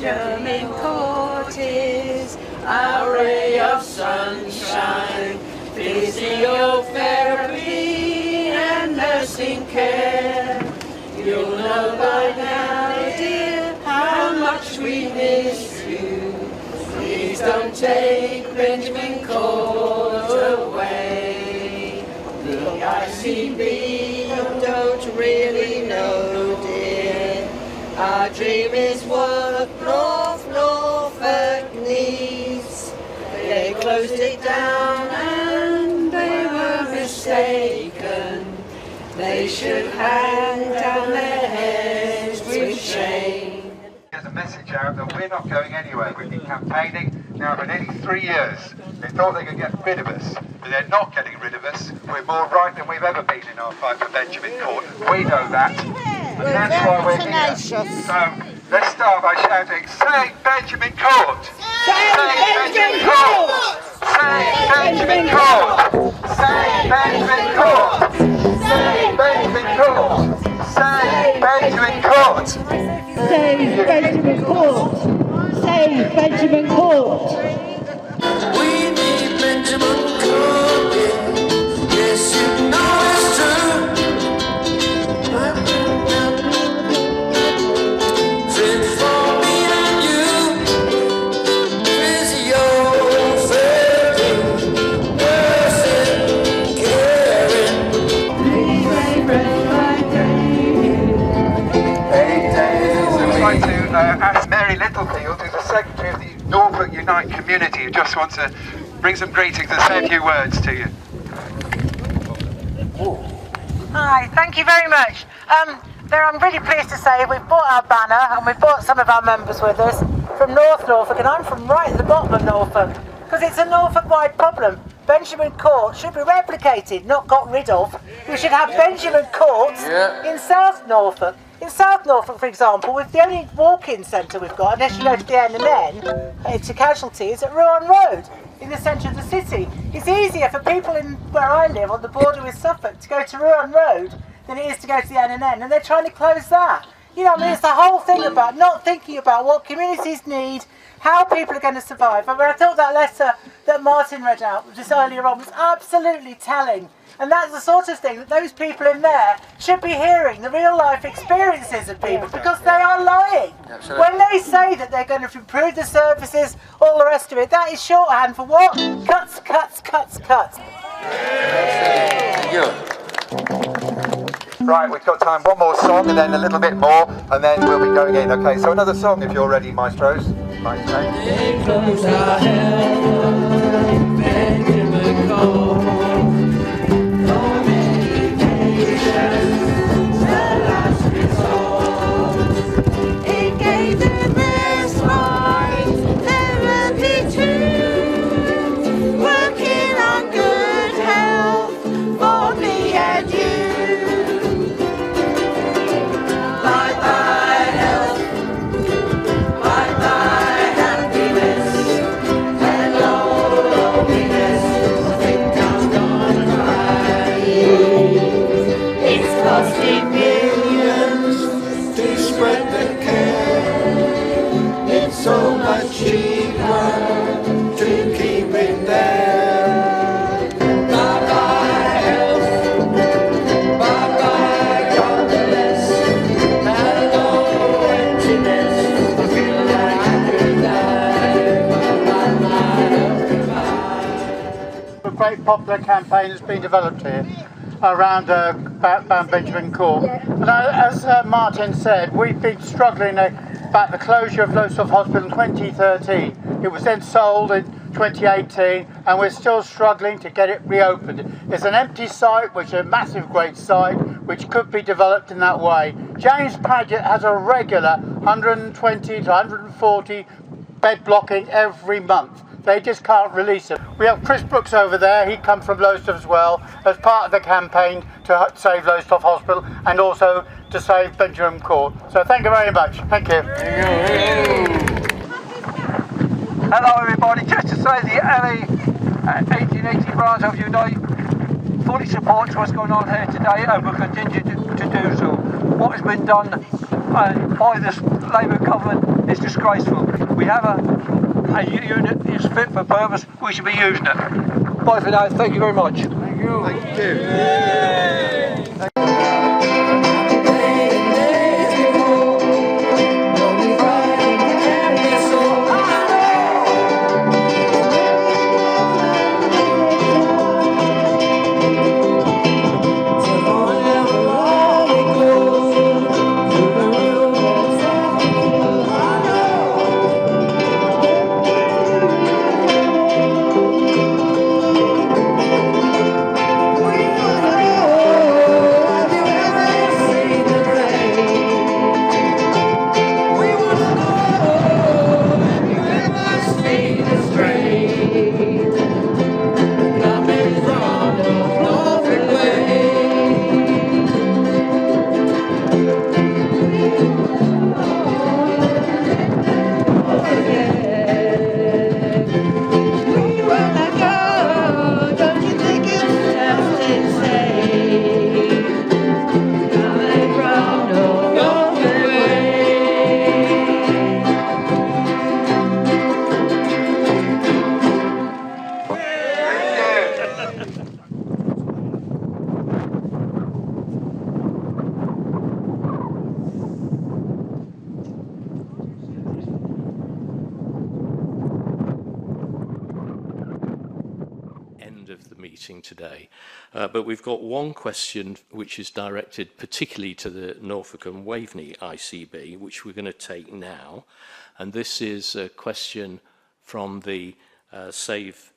Benjamin Court is a ray of sunshine, physiotherapy and nursing care. You'll know by now, dear, how much we miss you. Please don't take Benjamin Court away. The ICB don't really know, dear. Our dream is what Norfolk needs. They closed it down and they were mistaken. They should hang down their heads with shame. There's a message out that we're not going anywhere. We've been campaigning now for nearly 3 years. They thought they could get rid of us, but they're not getting rid of us. We're more right than we've ever been in our fight for Benjamin Court. We know that, and that's why we're here. So let's start by shouting, "Say Benjamin Court! Say Benjamin Court! Say Benjamin Court! Say Benjamin Court! Say Benjamin Court! Say Benjamin Court! Save Benjamin Court! Save Benjamin Court! We need Benjamin Court, yes, you know it's true. Fit for me and you, physiotherapy, nursing, caring. I'd like to ask Mary Littlefield, who's the Secretary of the Norfolk Unite Community, who just wants to bring some greetings and say a few words to you. Hi, thank you very much. I'm really pleased to say we've brought our banner and we've brought some of our members with us from North Norfolk, and I'm from right at the bottom of Norfolk because it's a Norfolk-wide problem. Benjamin Court should be replicated, not got rid of. We should have Benjamin Courts in South Norfolk. In South Norfolk, for example, with the only walk-in centre we've got, unless you go to the N&N, to casualties, at Rouen Road, in the centre of the city. It's easier for people in where I live, on the border with Suffolk, to go to Rouen Road than it is to go to the N&N, and they're trying to close that. You know, I mean, it's the whole thing about not thinking about what communities need, how people are going to survive. I mean, I thought that letter that Martin read out just earlier on was absolutely telling. And that's the sort of thing that those people in there should be hearing, the real life experiences of people, because they are lying. Absolutely. When they say that they're going to improve the services, all the rest of it, that is shorthand for what? Cuts, cuts, cuts, cuts. Thank you. Right, we've got time, one more song and then a little bit more, and then we'll be going in. Okay, so another song if you're ready, maestros. Maestro. They closed our hell, Benjamin Court. Great popular campaign has been developed here around Benjamin Court. And as Martin said, we've been struggling about the closure of Lowestoft Hospital in 2013. It was then sold in 2018 and we're still struggling to get it reopened. It's an empty site, which is a massive great site, which could be developed in that way. James Paget has a regular 120 to 140 bed blocking every month. They just can't release it. We have Chris Brooks over there, he comes from Lowestoft as well, as part of the campaign to save Lowestoft Hospital and also to save Benjamin Court. So thank you very much. Thank you. Hello everybody, just to say the LA 1880 branch of Unite fully supports what's going on here today and will continue to do so. What has been done by this Labour government is disgraceful. We have a unit that is fit for purpose. We should be using it. Bye for now. Thank you very much. Thank you. Thank you. Of the meeting today, but we've got one question which is directed particularly to the Norfolk and Waveney ICB, which we're going to take now, and this is a question from the Save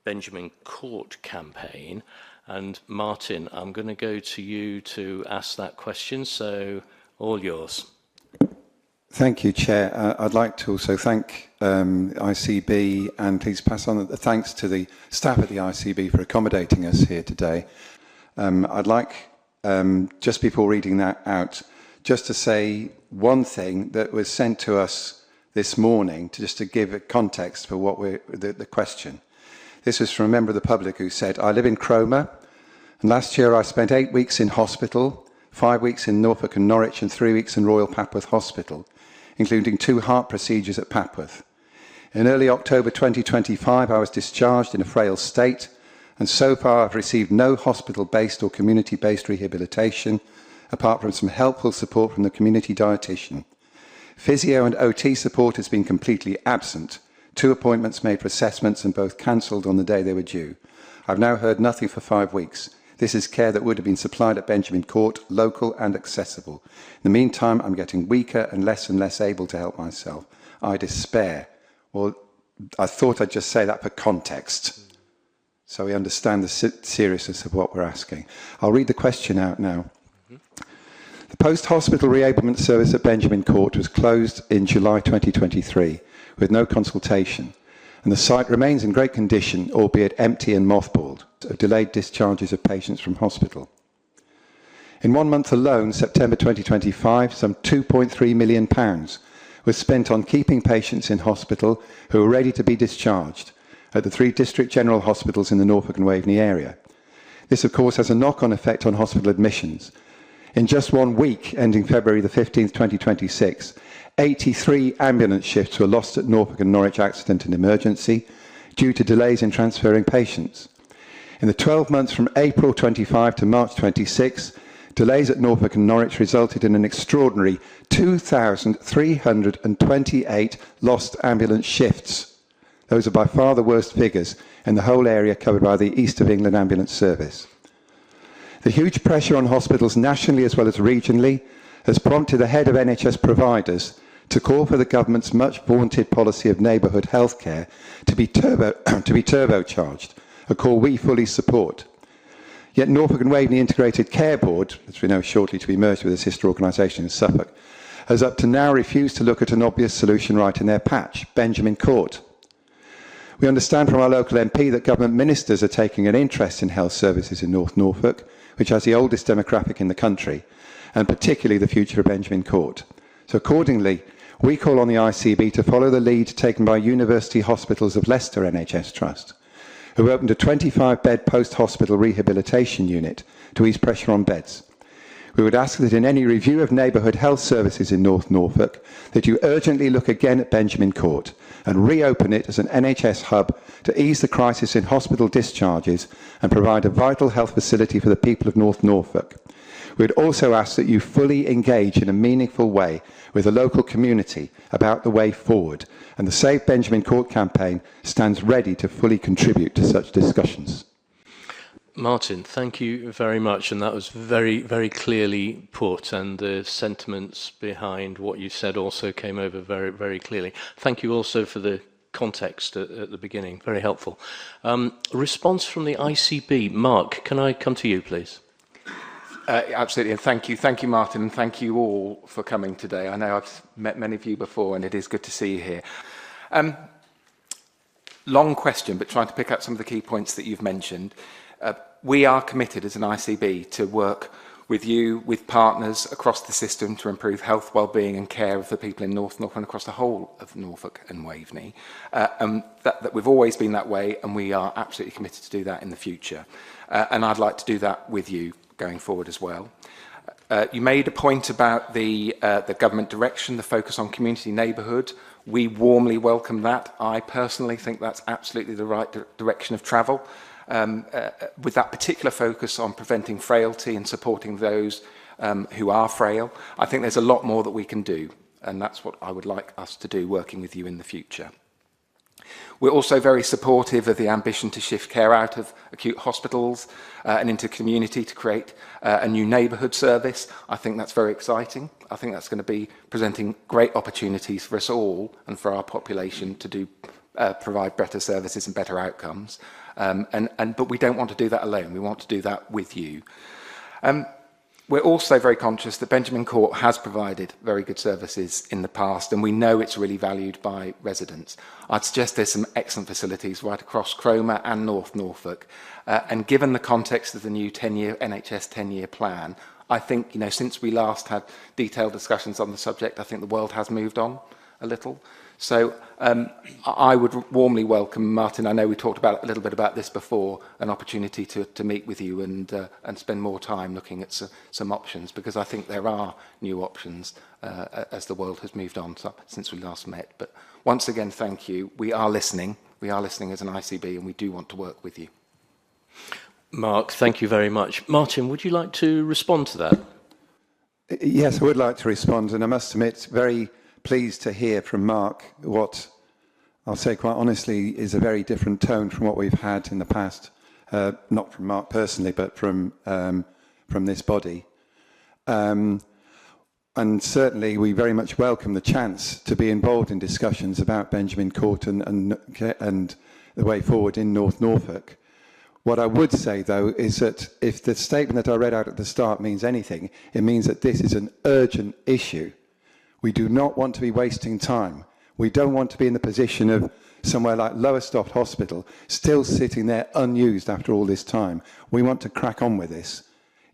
Benjamin Court campaign. And Martin, I'm going to go to you to ask that question, so all yours. Thank you, Chair. I'd like to also thank ICB, and please pass on the thanks to the staff at the ICB for accommodating us here today. I'd like, just before reading that out, just to say one thing that was sent to us this morning, just to give a context for what the question. This was from a member of the public who said, I live in Cromer, and last year I spent 8 weeks in hospital, 5 weeks in Norfolk and Norwich, and 3 weeks in Royal Papworth Hospital, including 2 heart procedures at Papworth. In early October 2025, I was discharged in a frail state, and so far I've received no hospital-based or community-based rehabilitation, apart from some helpful support from the community dietitian. Physio and OT support has been completely absent. 2 appointments made for assessments and both cancelled on the day they were due. I've now heard nothing for 5 weeks. This is care that would have been supplied at Benjamin Court, local and accessible. In the meantime, I'm getting weaker and less able to help myself. I despair. Well, I thought I'd just say that for context, so we understand the seriousness of what we're asking. I'll read the question out now. The post-hospital reablement service at Benjamin Court was closed in July 2023 with no consultation, and the site remains in great condition, albeit empty and mothballed, of delayed discharges of patients from hospital. In 1 month alone, September 2025, some £2.3 million was spent on keeping patients in hospital who were ready to be discharged at the 3 district general hospitals in the Norfolk and Waveney area. This, of course, has a knock-on effect on hospital admissions. In just 1 week, ending February the 15th, 2026, 83 ambulance shifts were lost at Norfolk and Norwich Accident and Emergency due to delays in transferring patients. In the 12 months from April 25 to March 26, delays at Norfolk and Norwich resulted in an extraordinary 2,328 lost ambulance shifts. Those are by far the worst figures in the whole area covered by the East of England Ambulance Service. The huge pressure on hospitals nationally as well as regionally has prompted the head of NHS providers to call for the government's much vaunted policy of neighbourhood healthcare to be turbocharged, a call we fully support. Yet Norfolk and Waveney Integrated Care Board, as we know shortly to be merged with a sister organisation in Suffolk, has up to now refused to look at an obvious solution right in their patch, Benjamin Court. We understand from our local MP that government ministers are taking an interest in health services in North Norfolk, which has the oldest demographic in the country, and particularly the future of Benjamin Court. So accordingly, we call on the ICB to follow the lead taken by University Hospitals of Leicester NHS Trust, who opened a 25-bed post-hospital rehabilitation unit to ease pressure on beds. We would ask that in any review of neighbourhood health services in North Norfolk, that you urgently look again at Benjamin Court and reopen it as an NHS hub to ease the crisis in hospital discharges and provide a vital health facility for the people of North Norfolk. We would also ask that you fully engage in a meaningful way with the local community about the way forward, and the Save Benjamin Court campaign stands ready to fully contribute to such discussions. Martin, thank you very much, and that was very, very clearly put, and the sentiments behind what you said also came over very, very clearly. Thank you also for the context at the beginning, very helpful. Response from the ICB. Mark, can I come to you, please? Absolutely, and thank you, Martin, and thank you all for coming today. I know I've met many of you before, and it is good to see you here. Long question, but trying to pick up some of the key points that you've mentioned. We are committed as an ICB to work with you, with partners across the system to improve health, well-being and care of the people in North Norfolk and across the whole of Norfolk and Waveney. And that we've always been that way, and we are absolutely committed to do that in the future. And I'd like to do that with you going forward as well. You made a point about the government direction, the focus on community neighbourhood. We warmly welcome that. I personally think that's absolutely the right direction of travel. With that particular focus on preventing frailty and supporting those who are frail, I think there's a lot more that we can do, and that's what I would like us to do working with you in the future. We're also very supportive of the ambition to shift care out of acute hospitals and into community to create a new neighbourhood service. I think that's very exciting. I think that's going to be presenting great opportunities for us all and for our population to provide better services and better outcomes. But we don't want to do that alone. We want to do that with you. We're also very conscious that Benjamin Court has provided very good services in the past, and we know it's really valued by residents. I'd suggest there's some excellent facilities right across Cromer and North Norfolk. And given the context of the new NHS 10-year plan, I think, since we last had detailed discussions on the subject, I think the world has moved on a little. So I would warmly welcome, Martin, I know we talked a little bit about this before, an opportunity to meet with you and spend more time looking at some options, because I think there are new options as the world has moved on since we last met. But once again, thank you. We are listening. We are listening as an ICB, and we do want to work with you. Mark, thank you very much. Martin, would you like to respond to that? Yes, I would like to respond, and I must admit, very pleased to hear from Mark what I'll say quite honestly is a very different tone from what we've had in the past, not from Mark personally, but from this body. And certainly we very much welcome the chance to be involved in discussions about Benjamin Court and the way forward in North Norfolk. What I would say, though, is that if the statement that I read out at the start means anything, it means that this is an urgent issue. We do not want to be wasting time. We don't want to be in the position of somewhere like Lowestoft Hospital still sitting there unused after all this time. We want to crack on with this.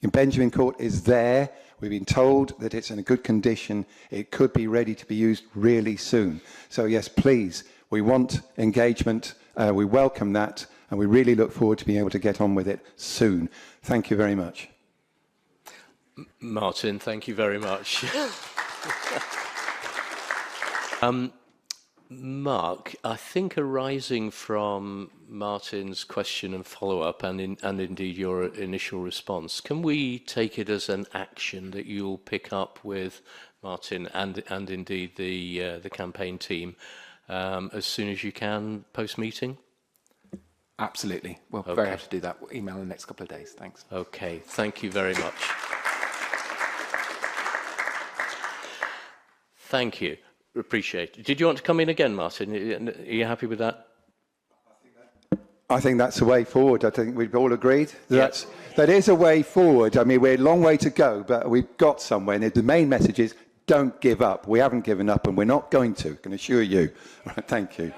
Benjamin Court is there. We've been told that it's in a good condition. It could be ready to be used really soon. So yes, please, we want engagement. We welcome that, and we really look forward to being able to get on with it soon. Thank you very much. Martin, thank you very much. Mark, I think arising from Martin's question and follow-up, and indeed your initial response, can we take it as an action that you'll pick up with Martin and indeed the campaign team as soon as you can post-meeting? Absolutely. We're very happy to do that. We'll email in the next couple of days. Thanks. Okay, thank you very much. Thank you. Appreciate it. Did you want to come in again, Martin? Are you happy with that? I think that's the way forward. I think we've all agreed that is a way forward. I mean, we're a long way to go, but we've got somewhere. And the main message is don't give up. We haven't given up, and we're not going to, I can assure you. Thank you.